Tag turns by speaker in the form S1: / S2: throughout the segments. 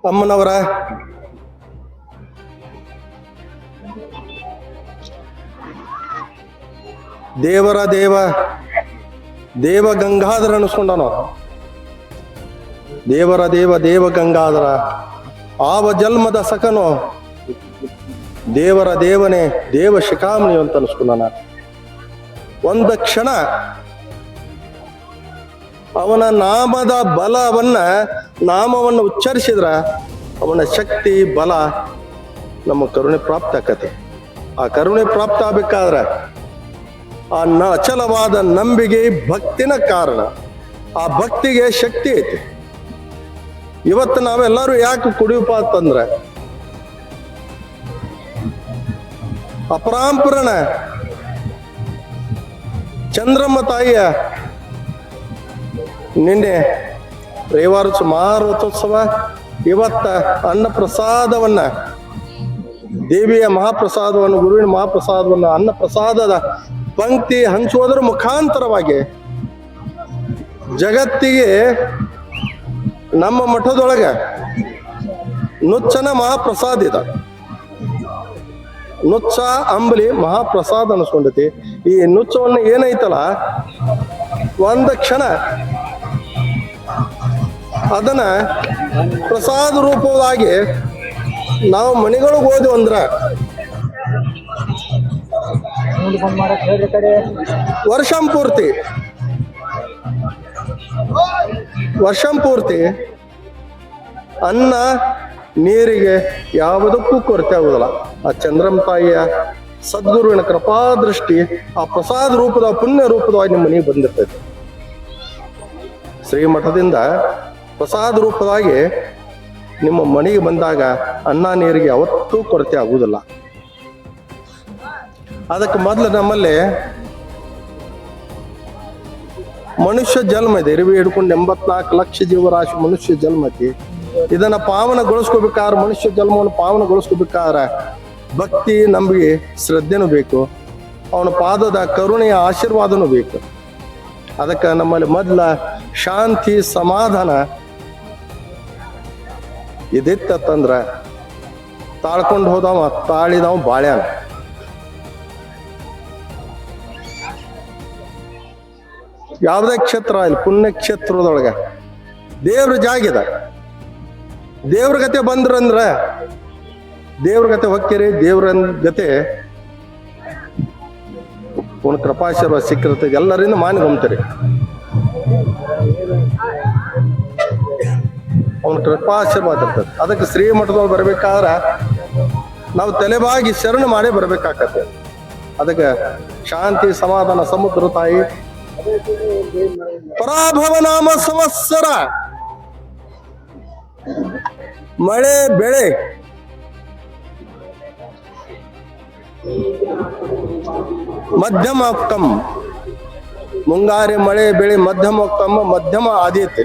S1: ಅಮ್ಮನವರ ದೇವರ ದೇವ ಗಂಗಾಧರ ಅನಿಸ್ಕೊಂಡನು. ದೇವರ ದೇವ ಗಂಗಾಧರ ಆವ ಜನ್ಮದ ಸಕನು ದೇವರ ದೇವನೇ ದೇವ ಶಿಖಾಮಣಿ ಅಂತ ಅನಿಸ್ಕೊಂಡನ. ಒಂದು ಕ್ಷಣ ಅವನ ನಾಮವನ್ನು ಉಚ್ಚರಿಸಿದ್ರ ಅವನ ಶಕ್ತಿ ಬಲ ನಮ್ಮ ಕರುಣೆ ಪ್ರಾಪ್ತ ಆಕತಿ. ಆ ಕರುಣೆ ಪ್ರಾಪ್ತ ಆಗ್ಬೇಕಾದ್ರೆ ಆ ಅಚಲವಾದ ನಂಬಿಕೆ ಭಕ್ತಿನ ಕಾರಣ. ಆ ಭಕ್ತಿಗೆ ಶಕ್ತಿ ಐತಿ. ಇವತ್ತು ನಾವೆಲ್ಲರೂ ಯಾಕೆ ಕುಡಿಯಪ್ಪ ಅಂತಂದ್ರೆ ಅಪರಾಂಪುರನ ಚಂದ್ರಮ್ಮ ತಾಯಿಯ ನಿನ್ನೆ ರವಿವಾರ ಮಾರುತೋತ್ಸವ, ಇವತ್ತ ಅನ್ನ ಪ್ರಸಾದವನ್ನ, ದೇವಿಯ ಮಹಾಪ್ರಸಾದವನ್ನು, ಗುರುವಿನ ಮಹಾಪ್ರಸಾದವನ್ನು, ಅನ್ನ ಪ್ರಸಾದದ ಪಂಕ್ತಿ ಹಂಚುವುದರ ಮುಖಾಂತರವಾಗಿ ಜಗತ್ತಿಗೆ ನಮ್ಮ ಮಠದೊಳಗೆ ನುಚ್ಚನ ಮಹಾಪ್ರಸಾದ ಇದೆ. ನುಚ್ಚ ಅಂಬಲಿ ಮಹಾಪ್ರಸಾದ ಅನಿಸ್ಕೊಂಡೈತಿ. ಈ ನುಚ್ಚವನ್ನು ಏನೈತಲ್ಲ, ಒಂದು ಕ್ಷಣ ಅದನ್ನ ಪ್ರಸಾದ ರೂಪವಾಗಿ ನಾವು ಮನೆಗಳಿಗೆ ಹೋದ್ವಿ ಅಂದ್ರ ವರ್ಷಂಪೂರ್ತಿ ಅನ್ನ ನೀರಿಗೆ ಯಾವುದಕ್ಕೂ ಕೊರತೆ ಆಗುದಿಲ್ಲ. ಆ ಚಂದ್ರಮ್ಮ ತಾಯಿಯ ಸದ್ಗುರುವಿನ ಕೃಪಾದೃಷ್ಟಿ ಆ ಪ್ರಸಾದ ರೂಪದ ಪುಣ್ಯ ರೂಪದವಾಗಿ ನಿಮ್ಮ ಮನೆಗೆ ಬಂದಿರ್ತೈತೆ. ಶ್ರೀಮಠದಿಂದ ಪ್ರಸಾದ ರೂಪದಾಗಿ ನಿಮ್ಮ ಮನೆಗೆ ಬಂದಾಗ ಅನ್ನ ನೀರಿಗೆ ಯಾವತ್ತೂ ಕೊರತೆ ಆಗುವುದಿಲ್ಲ. ಅದಕ್ಕೆ ಮೊದಲು ನಮ್ಮಲ್ಲಿ ಮನುಷ್ಯ ಜನ್ಮ ಇದೆ. ಇರುವೆ ಹಿಡ್ಕೊಂಡು 84 ಲಕ್ಷ ಜೀವರಾಶಿ ಮನುಷ್ಯ ಜನ್ಮ ಐತಿ. ಇದನ್ನ ಪಾವನಗೊಳಿಸ್ಕೋಬೇಕಾದ್ರೆ, ಮನುಷ್ಯ ಜನ್ಮವನ್ನು ಪಾವನಗೊಳಿಸ್ಕೋಬೇಕಾದ್ರೆ ಭಕ್ತಿ, ನಂಬಿಕೆ, ಶ್ರದ್ಧೆನೂ ಬೇಕು. ಅವನ ಪಾದದ ಕರುಣೆಯ ಆಶೀರ್ವಾದನೂ ಬೇಕು. ಅದಕ್ಕೆ ನಮ್ಮಲ್ಲಿ ಮೊದಲ ಶಾಂತಿ ಸಮಾಧಾನ ಇದಿತ್ತಂದ್ರ ತಾಳ್ಕೊಂಡು ಹೋದವ ತಾಳಿದವ ಬಾಳ್ಯಾನ. ಯಾವುದೇ ಕ್ಷೇತ್ರ ಇಲ್ಲಿ ಪುಣ್ಯ ಕ್ಷೇತ್ರದೊಳಗ ದೇವ್ರ ಜಾಗಿದೆ. ದೇವ್ರ ಗತೆ ಬಂದ್ರಂದ್ರ ದೇವ್ರ ಗತೆ ಹೊಕ್ಕಿರಿ. ದೇವ್ರ ಗತೆ ಪುಣ್ಯ ಕೃಪಾಶೀರ್ವಾದ ಸಿಕ್ಕಿರ್ತದೆ. ಎಲ್ಲರಿಂದ ಮಾನ್ಕೊಂತೀರಿ. ಅವನ ಕೃಪಾಶೀರ್ವಾದ ಇರ್ತದೆ. ಅದಕ್ಕೆ ಶ್ರೀಮಠದೊಳಗೆ ಬರ್ಬೇಕಾದ್ರೆ ನಾವು ತಲೆಬಾಗಿ ಶರಣ ಮಾಡಿ ಬರ್ಬೇಕಾಗತ್ತೆ. ಅದಕ್ಕೆ ಶಾಂತಿ ಸಮಾಧಾನ ಸಮುದ್ರ ತಾಯಿ ಪರಾಭವ ನಾಮ ಸಂವತ್ಸರ ಮಳೆ ಬೆಳೆ ಮಧ್ಯಮೋಕ್ತಂ. ಮುಂಗಾರಿ ಮಳೆ ಬೆಳೆ ಮಧ್ಯಮೋಕ್ತಂ, ಮಧ್ಯಮ ಆದೀತೆ.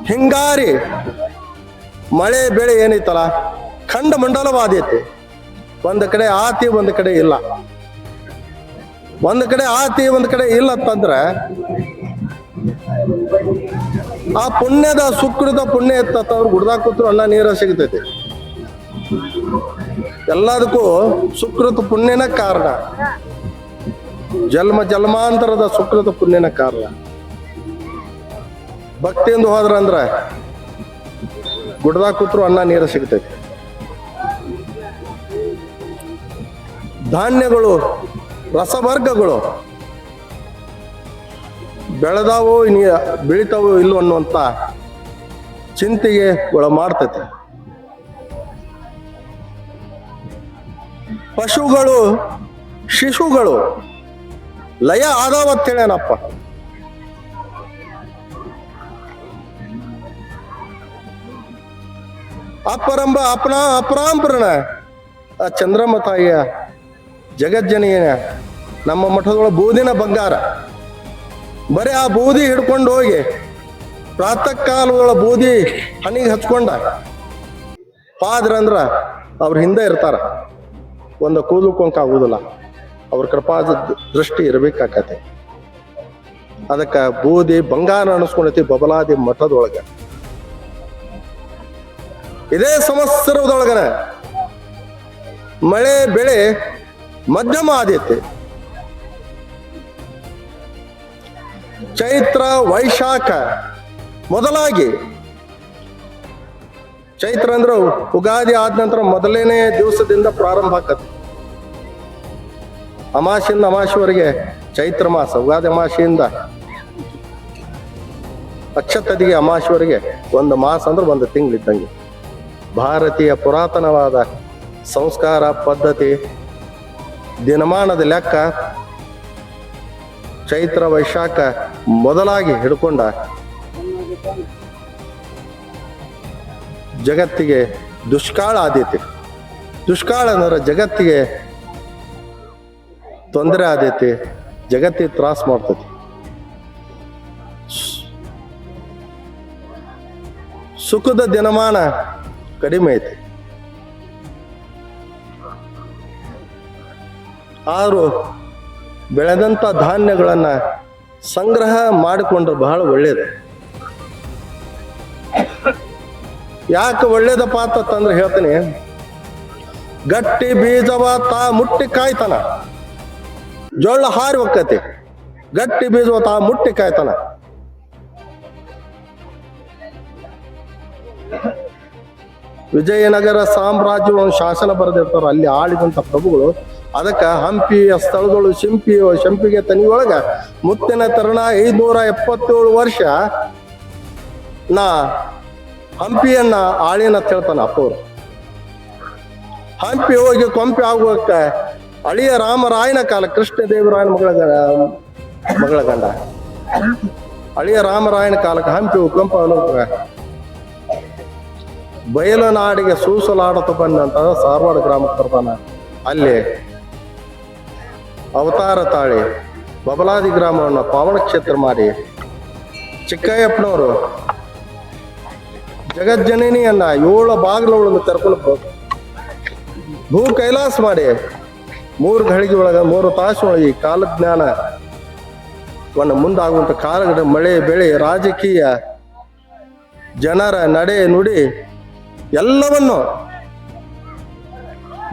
S1: ಹಿಂಗಾರಿ ಮಳೆ ಬೆಳೆ ಏನೈತಲ್ಲ ಖಂಡ ಮಂಡಲವಾದೈತಿ. ಒಂದು ಕಡೆ ಆತಿ, ಒಂದು ಕಡೆ ಇಲ್ಲ. ಒಂದು ಕಡೆ ಆತಿ, ಒಂದು ಕಡೆ ಇಲ್ಲ ಅಂತಂದ್ರೆ ಆ ಪುಣ್ಯದ ಸುಕೃತ ಪುಣ್ಯ ಎತ್ತವ್ರು ಗುಡ್ದಾಗ ಕೂತ್ರು ಅನ್ನ ನೀರ ಸಿಗ್ತೈತಿ. ಎಲ್ಲದಕ್ಕೂ ಸುಕೃತ ಪುಣ್ಯನ ಕಾರಣ. ಜನ್ಮಾಂತರದ ಸುಕೃತ ಪುಣ್ಯನ ಕಾರಣ. ಭಕ್ತಿಯಿಂದ ಹೋದ್ರಂದ್ರ ಗುಡ್ದಾಗ ಕೂತ್ರು ಅನ್ನ ನೀರ ಸಿಗ್ತೈತಿ. ಧಾನ್ಯಗಳು, ರಸವರ್ಗಗಳು ಬೆಳೆದಾವೋ ಬೆಳಿತಾವೋ ಇಲ್ಲೋ ಅನ್ನುವಂತ ಚಿಂತೆಗೆ ಒಳ ಮಾಡ್ತೈತಿ. ಪಶುಗಳು, ಶಿಶುಗಳು ಲಯ ಆದಾವತ್ತೇಳೇನಪ್ಪ. ಅಪರಾಂಪರಣ ಆ ಚಂದ್ರಮ್ಮ ತಾಯಿಯ ಜಗಜ್ಜನಿಯ ನಮ್ಮ ಮಠದೊಳ ಬೂದಿನ ಬಂಗಾರ. ಬರೀ ಆ ಬೂದಿ ಹಿಡ್ಕೊಂಡು ಹೋಗಿ ಪ್ರಾತಃ ಕಾಲಗಳ ಬೂದಿ ಹಣಿಗೆ ಹಚ್ಕೊಂಡ ಪಾದ್ರಂದ್ರ ಅವ್ರ ಹಿಂದೆ ಇರ್ತಾರ. ಒಂದು ಕೂದಲು ಕೊಂಕ ಆಗುದಿಲ್ಲ. ಅವ್ರ ಕೃಪಾದ ದೃಷ್ಟಿ ಇರ್ಬೇಕಾಕತೆ. ಅದಕ್ಕೆ ಬೂದಿ ಬಂಗಾರ ಅನಿಸ್ಕೊಂಡೈತಿ ಬಬಲಾದಿ ಮಠದೊಳಗ. ಇದೇ ಸಂವತ್ಸರದೊಳಗನ ಮಳೆ ಬೆಳೆ ಮಧ್ಯಮ ಆದೈತಿ. ಚೈತ್ರ ವೈಶಾಖ ಮೊದಲಾಗಿ, ಚೈತ್ರ ಅಂದ್ರೆ ಉಗಾದಿ ಆದ ನಂತರ ಮೊದಲನೇ ದಿವಸದಿಂದ ಪ್ರಾರಂಭ ಆಕತಿ. ಅಮಾಸೆಯಿಂದ ಅಮಾಸೆವರೆಗೆ ಚೈತ್ರ ಮಾಸ, ಉಗಾದಿ ಅಮಾಸೆಯಿಂದ ಅಕ್ಷತದಿಗೆ ಅಮಾಸೆವರೆಗೆ ಒಂದು ಮಾಸ ಅಂದ್ರೆ ಒಂದು ತಿಂಗಳಿದ್ದಂಗೆ. ಭಾರತೀಯ ಪುರಾತನವಾದ ಸಂಸ್ಕಾರ ಪದ್ಧತಿ ದಿನಮಾನದ ಲೆಕ್ಕ ಚೈತ್ರ ವೈಶಾಖ ಮೊದಲಾಗಿ ಹಿಡ್ಕೊಂಡ ಜಗತ್ತಿಗೆ ದುಷ್ಕಾಳ ಆದೈತಿ. ದುಷ್ಕಾಳ ಅಂದ್ರೆ ಜಗತ್ತಿಗೆ ತೊಂದರೆ ಆದೈತಿ, ಜಗತ್ತಿಗೆ ತ್ರಾಸ ಮಾಡ್ತೈತಿ. ಸುಖದ ದಿನಮಾನ ಕಡಿಮೆ ಐತಿ. ಆದರೂ ಬೆಳೆದಂತ ಧಾನ್ಯಗಳನ್ನ ಸಂಗ್ರಹ ಮಾಡಿಕೊಂಡ್ರೆ ಬಹಳ ಒಳ್ಳೇದು. ಯಾಕೆ ಒಳ್ಳೇದಪ್ಪ ಅಂತಂದ್ರೆ ಹೇಳ್ತೀನಿ, ಗಟ್ಟಿ ಬೀಜವ ತಾ ಮುಟ್ಟಿ ಕಾಯ್ತಾನ, ಜೋಳ ಹಾರಿ ಹೋಕ್ಕತಿ. ಗಟ್ಟಿ ಬೀಜವ ತಾ ಮುಟ್ಟಿ ಕಾಯ್ತಾನ. ವಿಜಯನಗರ ಸಾಮ್ರಾಜ್ಯವನ್ನು ಶಾಸನ ಬರೆದಿರ್ತಾರ, ಅಲ್ಲಿ ಆಳಿದಂತ ಪ್ರಭುಗಳು. ಅದಕ್ಕ ಹಂಪಿ ಸ್ಥಳಗಳು ಶಂಪಿಗೆ ತನಿಯೊಳಗ ಮುತ್ತಿನ ತರುಣ 577 ವರ್ಷ ನಾ ಹಂಪಿಯನ್ನ ಆಳಿನ ಹೇಳ್ತಾನ ಅಪ್ಪವ್ರು. ಹಂಪಿ ಹೋಗಿ ಕೊಂಪಿ ಆಗುವಕ್ಕ ಅಳಿಯ ರಾಮರಾಯನ ಕಾಲ, ಕೃಷ್ಣದೇವರಾಯನ ಮಗಳ ಗಂಡ ಅಳಿಯ ರಾಮರಾಯನ ಕಾಲಕ್ಕೆ ಹಂಪಿ ಕೊಂಪ ಬಯಲನಾಡಿಗೆ ಸೂಸಲಾಡುತ್ತ ಬಂದಂತ ಸಾರವಾಡ ಗ್ರಾಮಕ್ಕೆ ಬರ್ತಾನ. ಅಲ್ಲಿ ಅವತಾರ ತಾಳಿ ಬಬಲಾದಿ ಗ್ರಾಮವನ್ನು ಪಾವನ ಕ್ಷೇತ್ರ ಮಾಡಿ ಚಿಕ್ಕಯ್ಯಪ್ಪನವರು ಜಗಜ್ಜನನಿಯನ್ನ 7 ಬಾಗಿಲುಗಳನ್ನು ತೆರ್ಕೊಂಡು ಭೂ ಕೈಲಾಸ ಮಾಡಿ 3 ಘಳಿಗೆ ಒಳಗ 3 ತಾಸಿನೊಳಗೆ ಕಾಲಜ್ಞಾನವನ್ನು ಮುಂದಾಗುವಂತ ಕಾಲಘಟ್ಟ, ಮಳೆ ಬೆಳೆ, ರಾಜಕೀಯ, ಜನರ ನಡೆ ನುಡಿ ಎಲ್ಲವನ್ನು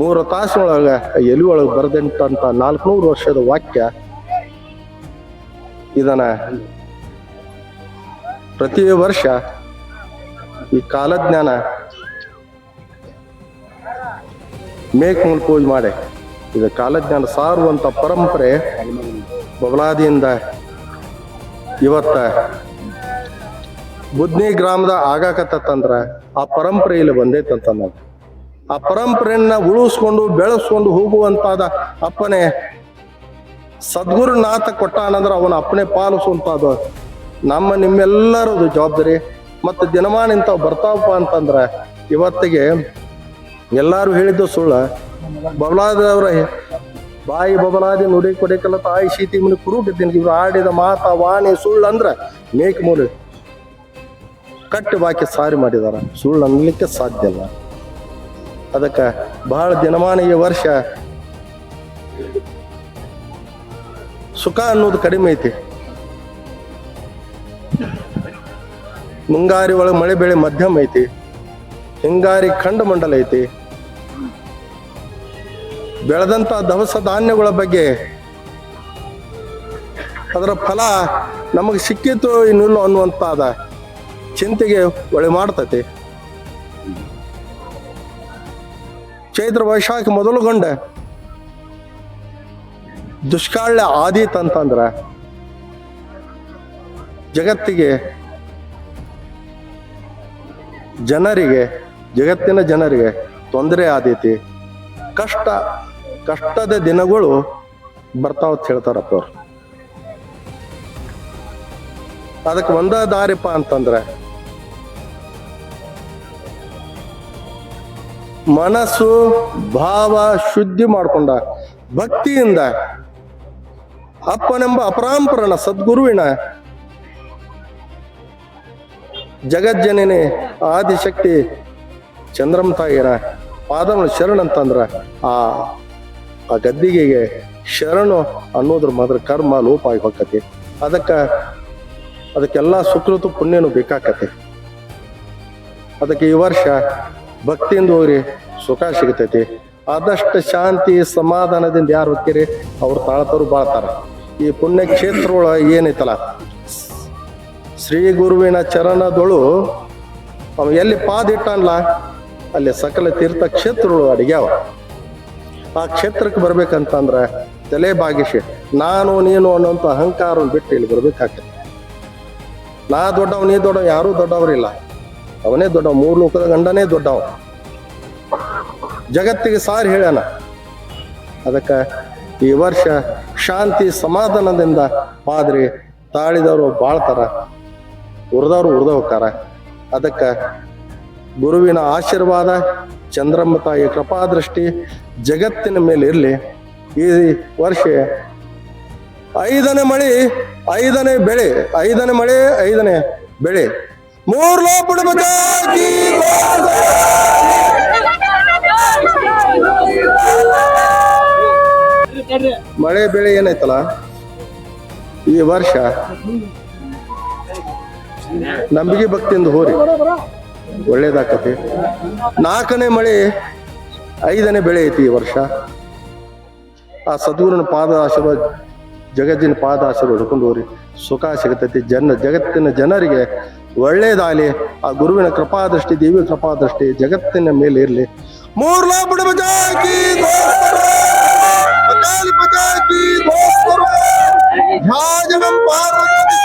S1: 3 ತಾಸಿನೊಳಗ ಎಲಿ ಒಳಗೆ ಬರೆದಂತ 400 ವರ್ಷದ ವಾಕ್ಯ. ಇದನ್ನ ಪ್ರತಿ ವರ್ಷ ಈ ಕಾಲಜ್ಞಾನ ಮೇಲ್ಮೂಲ ಪೂಜೆ ಮಾಡಿ ಇದು ಕಾಲಜ್ಞಾನ ಸಾರುವಂತ ಪರಂಪರೆ ಬಬಲಾದಿಯಿಂದ ಇವತ್ತ ಬುದ್ನಿ ಗ್ರಾಮದ ಆಗಾಕತ್ತಂದ್ರ ಆ ಪರಂಪರೆ ಇಲ್ಲಿ ಬಂದೈತಂತ. ನಾವು ಆ ಪರಂಪರೆಯನ್ನ ಉಳಿಸ್ಕೊಂಡು ಬೆಳೆಸ್ಕೊಂಡು ಹೋಗುವಂತಾದ ಅಪ್ಪನೆ ಸದ್ಗುರುನಾಥ ಕೊಟ್ಟಾನಂದ್ರ ಅವನ ಅಪ್ಪನೆ ಪಾಲಿಸುವಂತಾದ ನಮ್ಮ ನಿಮ್ಮೆಲ್ಲರದು ಜವಾಬ್ದಾರಿ. ಮತ್ತು ದಿನಮಾನ ಇಂಥವು ಬರ್ತಾವಪ್ಪ ಅಂತಂದ್ರ ಇವತ್ತಿಗೆ ಎಲ್ಲಾರು ಹೇಳಿದ್ದು ಸುಳ್ಳ. ಬಬಲಾದವ್ರ ಬಾಯಿ ಬಬಲಾದಿ ನುಡಿ ಕೊಡಿಕಲ್ಲ ತಾಯಿ ಶೀತಿ ಮುನಿ ಕುರುಗಿದ್ದೀನಿ. ಇವ್ರು ಆಡಿದ ಮಾತ ವಾಣಿ ಸುಳ್ಳು ಅಂದ್ರ ಮೇಕ್ ಮೂಲೆ ಕಟ್ಟಿ ಬಾಕಿ ಸಾರಿ ಮಾಡಿದಾರ. ಸುಳ್ಳು ಅನ್ಲಿಕ್ಕೆ ಸಾಧ್ಯ ಇಲ್ಲ. ಅದಕ್ಕೆ ಬಹಳ ದಿನಮಾನ ಈ ವರ್ಷ ಸುಖ ಅನ್ನೋದು ಕಡಿಮೆ ಐತಿ. ಮುಂಗಾರಿ ಒಳಗೆ ಮಳೆ ಬೆಳೆ ಮಧ್ಯಮ ಐತಿ, ಹಿಂಗಾರಿ ಖಂಡ ಮಂಡಲ ಐತಿ. ಬೆಳೆದಂತ ದವಸ ಧಾನ್ಯಗಳ ಬಗ್ಗೆ ಅದರ ಫಲ ನಮಗೆ ಸಿಕ್ಕಿತು ಇನ್ನಿಲ್ಲ ಅನ್ನುವಂತಾದ ಚಿಂತೆಗೆ ಒಳೆ ಮಾಡ್ತತಿ. ಚೈತ್ರ ವೈಶಾಖ ಮೊದಲುಗೊಂಡ ದುಷ್ಕಾಳ್ಯ ಆದೀತಂತಂದ್ರ ಜಗತ್ತಿಗೆ ಜನರಿಗೆ, ಜಗತ್ತಿನ ಜನರಿಗೆ ತೊಂದರೆ ಆದೈತಿ. ಕಷ್ಟದ ದಿನಗಳು ಬರ್ತಾವತ್ ಹೇಳ್ತಾರಪ್ಪ ಅವ್ರು. ಅದಕ್ಕೆ ಒಂದ ದಾರಿಪ್ಪ ಅಂತಂದ್ರ ಮನಸ್ಸು ಭಾವ ಶುದ್ಧಿ ಮಾಡ್ಕೊಂಡ ಭಕ್ತಿಯಿಂದ ಅಪ್ಪನೆಂಬ ಅಪರಾಂಪರನ ಸದ್ಗುರುವಿನ ಜಗಜ್ಜನನಿ ಆದಿಶಕ್ತಿ ಚಂದ್ರಮ್ಮ ತಾಯಿನ ಪಾದಗಳು ಶರಣಂತಂದ್ರ ಆ ಗದ್ದಿಗೆಗೆ ಶರಣು ಅನ್ನೋದ್ರ ಮಾತ್ರ ಕರ್ಮ ಲೋಪ ಆಗಿ ಹೋಗತಿ. ಅದಕ್ಕೆಲ್ಲ ಸುಕೃತ ಪುಣ್ಯನು ಬೇಕಾಕತಿ. ಅದಕ್ಕೆ ಈ ವರ್ಷ ಭಕ್ತಿಯಿಂದ ಹೋಗ್ರಿ, ಸುಖ ಸಿಗ್ತೈತಿ. ಆದಷ್ಟು ಶಾಂತಿ ಸಮಾಧಾನದಿಂದ ಯಾರು ಹೋಗ್ತೀರಿ ಅವ್ರು ತಾಳ್ತಾರು ಬಾಳ್ತಾರ. ಈ ಪುಣ್ಯ ಕ್ಷೇತ್ರದೊಳಗೆ ಏನೈತಲ್ಲ, ಶ್ರೀ ಗುರುವಿನ ಚರಣದೊಳು ಅವ ಎಲ್ಲಿ ಪಾದ ಇಟ್ಟಲ್ಲ ಅಲ್ಲಿ ಸಕಲ ತೀರ್ಥ ಕ್ಷೇತ್ರಗಳು ಅಡಿಗ್ಯಾವ. ಆ ಕ್ಷೇತ್ರಕ್ಕೆ ಬರ್ಬೇಕಂತಂದ್ರೆ ತಲೆ ಬಾಗಿಸಿ ನಾನು ನೀನು ಅನ್ನೋಂಥ ಅಹಂಕಾರವನ್ನು ಬಿಟ್ಟು ಇಲ್ಲಿ ಬರ್ಬೇಕಾಗ್ತದೆ. ನಾ ದೊಡ್ಡವ ನೀ ದೊಡ್ಡವ, ಯಾರೂ ದೊಡ್ಡವರಿಲ್ಲ, ಅವನೇ ದೊಡ್ಡವ, ಮೂರು ಲೋಕದ ಗಂಡನೇ ದೊಡ್ಡವ, ಜಗತ್ತಿಗೆ ಸಾರಿ ಹೇಳ್ಯಾನ. ಅದಕ್ಕೆ ಈ ವರ್ಷ ಶಾಂತಿ ಸಮಾಧಾನದಿಂದ ಪಾದ್ರಿ ತಾಳಿದವರು ಬಾಳ್ತಾರ, ಉರ್ದವ್ರು ಉರ್ದ ಹೋಗ್ತಾರ. ಅದಕ್ಕೆ ಗುರುವಿನ ಆಶೀರ್ವಾದ, ಚಂದ್ರಮ್ಮ ತಾಯಿ ಕೃಪಾದೃಷ್ಟಿ ಜಗತ್ತಿನ ಮೇಲೆ ಇರಲಿ. ಈ ವರ್ಷ 5ನೇ ಮಳೆ 5ನೇ ಬೆಳೆ, 5ನೇ ಮಳೆ 5ನೇ ಬೆಳೆ. ಮೂರ್ ಲೋಪುಡ ಮಳೆ ಬೆಳೆ ಏನೈತಲ್ಲ ಈ ವರ್ಷ ನಂಬಿಕೆ ಭಕ್ತಿಯಿಂದ ಹೋರಿ, ಒಳ್ಳೇದಾಕತಿ. 4ನೇ ಮಳೆ 5ನೇ ಬೆಳೆ ಐತಿ ಈ ವರ್ಷ. ಆ ಸದ್ಗುರುನ ಪಾದ ಆಶೀರ್ವಾದ, ಜಗತ್ತಿನ ಪಾದ ಆಶೀರ್ವಾದ ಹಿಡ್ಕೊಂಡು ಹೋರಿ, ಸುಖ ಸಿಗತೈತಿ. ಜಗತ್ತಿನ ಜನರಿಗೆ ಒಳ್ಳೇದಾಗಲಿ. ಆ ಗುರುವಿನ ಕೃಪಾದೃಷ್ಟಿ, ದೇವಿ ಕೃಪಾದೃಷ್ಟಿ ಜಗತ್ತಿನ ಮೇಲೆ ಇರಲಿ. ಮೂರ್ಲಾ ಬುಡ ಬಜಾಕಿ ಅಕಾಲಿ ಬಜಾಕಿ ಧ್ಯಾಜನಂ ಪಾರ್ವತಿ